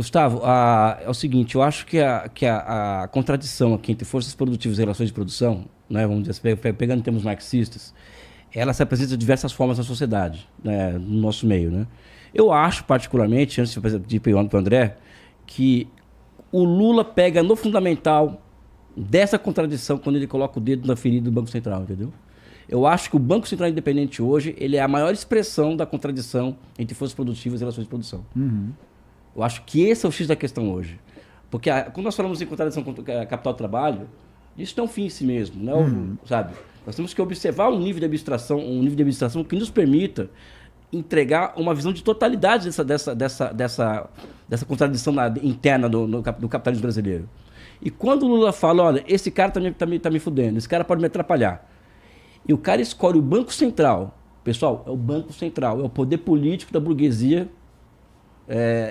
Gustavo, é o seguinte, eu acho que a contradição aqui entre forças produtivas e relações de produção, né, vamos dizer, pegando em termos marxistas, ela se apresenta de diversas formas na sociedade, né, no nosso meio. Né? Eu acho, particularmente, antes de ir para o André, que o Lula pega no fundamental dessa contradição quando ele coloca o dedo na ferida do Banco Central, entendeu? Eu acho que o Banco Central Independente hoje, ele é a maior expressão da contradição entre forças produtivas e relações de produção. Uhum. Eu acho que esse é o X da questão hoje. Porque quando nós falamos em contradição com capital-trabalho, isso não é um fim em si mesmo, né? Sabe? Nós temos que observar um nível de abstração que nos permita entregar uma visão de totalidade dessa contradição interna do capitalismo brasileiro. E quando o Lula fala, olha, esse cara tá me fudendo, esse cara pode me atrapalhar, e o cara escolhe o Banco Central, pessoal, é o Banco Central, é o poder político da burguesia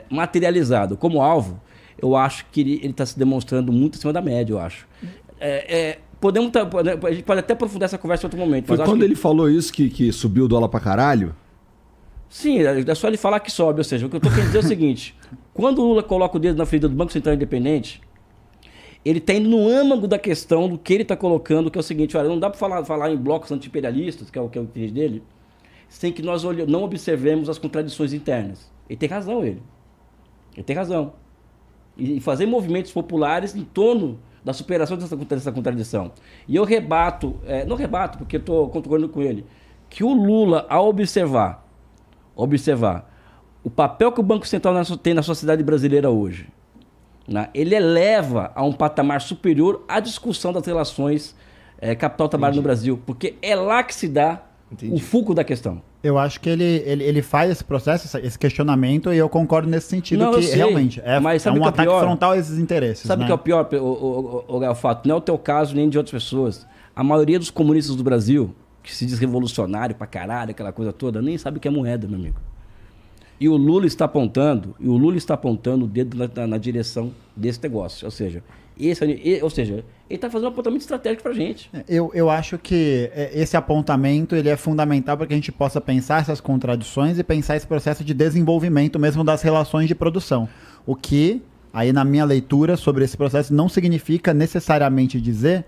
materializado como alvo, eu acho que ele está se demonstrando muito acima da média, eu acho. A gente pode até aprofundar essa conversa em outro momento. Foi quando ele falou isso que subiu o dólar pra caralho? Sim, é só ele falar que sobe. Ou seja, o que eu estou querendo dizer é o seguinte: quando o Lula coloca o dedo na ferida do Banco Central Independente, ele está indo no âmago da questão do que ele está colocando, que é o seguinte: olha, não dá para falar em blocos anti-imperialistas, que é o interesse dele, sem que nós não observemos as contradições internas. Ele tem razão, ele tem razão. E fazer movimentos populares em torno da superação dessa contradição. E eu rebato, não rebato, porque eu estou concordando com ele, que o Lula, ao observar o papel que o Banco Central tem na sociedade brasileira hoje, né, ele eleva a um patamar superior a discussão das relações capital-trabalho no Brasil, porque é lá que se dá o fulcro da questão. Eu acho que ele faz esse processo, esse questionamento, e eu concordo nesse sentido. Não, que realmente é um ataque frontal a esses interesses. Sabe o que é o pior, o fato? Não é o teu caso nem de outras pessoas. A maioria dos comunistas do Brasil, que se diz revolucionário pra caralho, aquela coisa toda, nem sabe o que é moeda, meu amigo. E o Lula está apontando o dedo na direção desse negócio. Ou seja, ele está fazendo um apontamento estratégico para a gente. Eu acho que esse apontamento ele é fundamental para que a gente possa pensar essas contradições e pensar esse processo de desenvolvimento mesmo das relações de produção. O que, aí na minha leitura sobre esse processo, não significa necessariamente dizer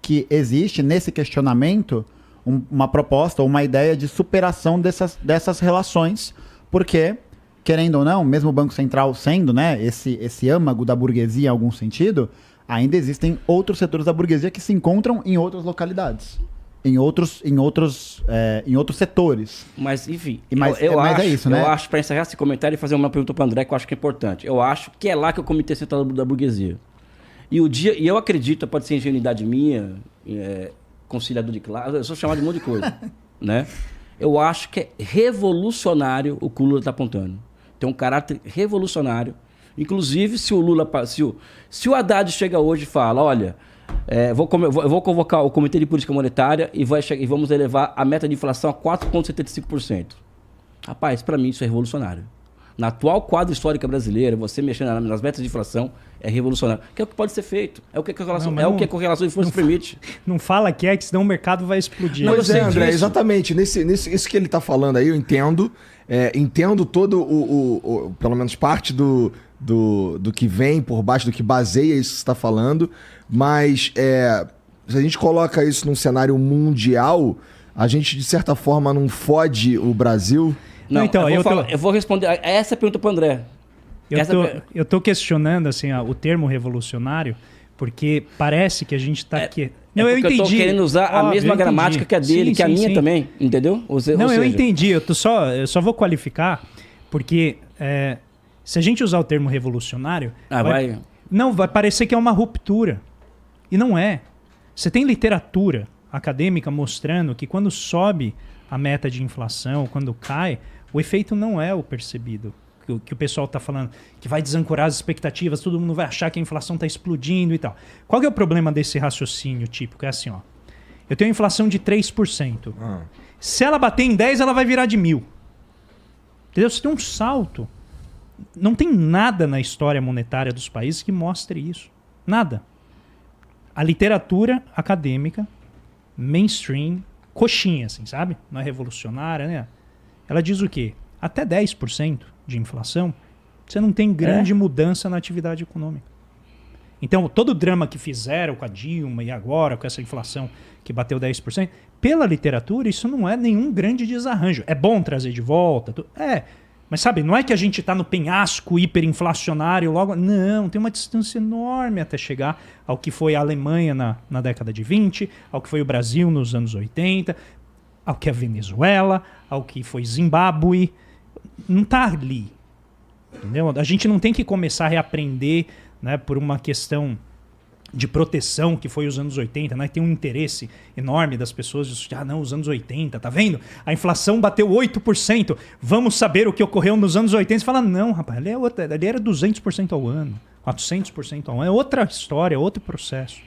que existe nesse questionamento uma proposta ou uma ideia de superação dessas relações, porque, querendo ou não, mesmo o Banco Central sendo, né, esse âmago da burguesia em algum sentido, ainda existem outros setores da burguesia que se encontram em outras localidades, em outros setores. Mas, enfim, mas é isso, né? Eu acho, para encerrar esse comentário e fazer uma pergunta para o André, que eu acho que é importante. Eu acho que é lá que é o Comitê Central da Burguesia. E eu acredito, pode ser ingenuidade minha, conciliador de classe, eu sou chamado de um monte de coisa, né? Eu acho que é revolucionário o que o Lula está apontando. Tem um caráter revolucionário. Inclusive, se o Haddad chega hoje e fala, olha, eu vou convocar o Comitê de Política Monetária e vamos elevar a meta de inflação a 4,75%. Rapaz, para mim isso é revolucionário. Na atual quadro histórica brasileira, você mexendo nas metas de inflação é revolucionário. Que é o que pode ser feito. É o que a correlação de forças permite. Não fala que senão o mercado vai explodir. Mas André, exatamente. Isso que ele está falando aí, eu entendo. Entendo todo pelo menos parte do que vem por baixo, do que baseia isso que você está falando. Mas se a gente coloca isso num cenário mundial, a gente, de certa forma, não fode o Brasil. Não, então, eu vou responder essa pergunta para o André. Eu tô questionando assim, o termo revolucionário, porque parece que a gente está aqui... Não, eu entendi. Eu tô querendo usar a mesma gramática que a dele, que a minha também, entendeu? Eu entendi. Eu só vou qualificar, porque se a gente usar o termo revolucionário... vai parecer que é uma ruptura. E não é. Você tem literatura acadêmica mostrando que quando sobe a meta de inflação, quando cai, o efeito não é o percebido. Que o pessoal está falando, que vai desancorar as expectativas, todo mundo vai achar que a inflação está explodindo e tal. Qual que é o problema desse raciocínio típico? É assim, ó. Eu tenho uma inflação de 3%. Se ela bater em 10, ela vai virar de 1.000. Entendeu? Você tem um salto. Não tem nada na história monetária dos países que mostre isso. Nada. A literatura acadêmica, mainstream, coxinha, assim, sabe? Não é revolucionária, né? Ela diz o quê? Até 10% de inflação você não tem grande mudança na atividade econômica. Então, todo o drama que fizeram com a Dilma e agora com essa inflação que bateu 10%, pela literatura, isso não é nenhum grande desarranjo. É bom trazer de volta? Mas sabe, não é que a gente está no penhasco hiperinflacionário logo... Não, tem uma distância enorme até chegar ao que foi a Alemanha na década de 20, ao que foi o Brasil nos anos 80, ao que é a Venezuela, ao que foi Zimbábue. Não está ali. Entendeu? A gente não tem que começar a reaprender, né, por uma questão de proteção que foi os anos 80, né? Tem um interesse enorme das pessoas de, não, os anos 80, tá vendo? A inflação bateu 8%, vamos saber o que ocorreu nos anos 80. Você fala, não, rapaz, ali era 200% ao ano, 400% ao ano, é outra história, é outro processo.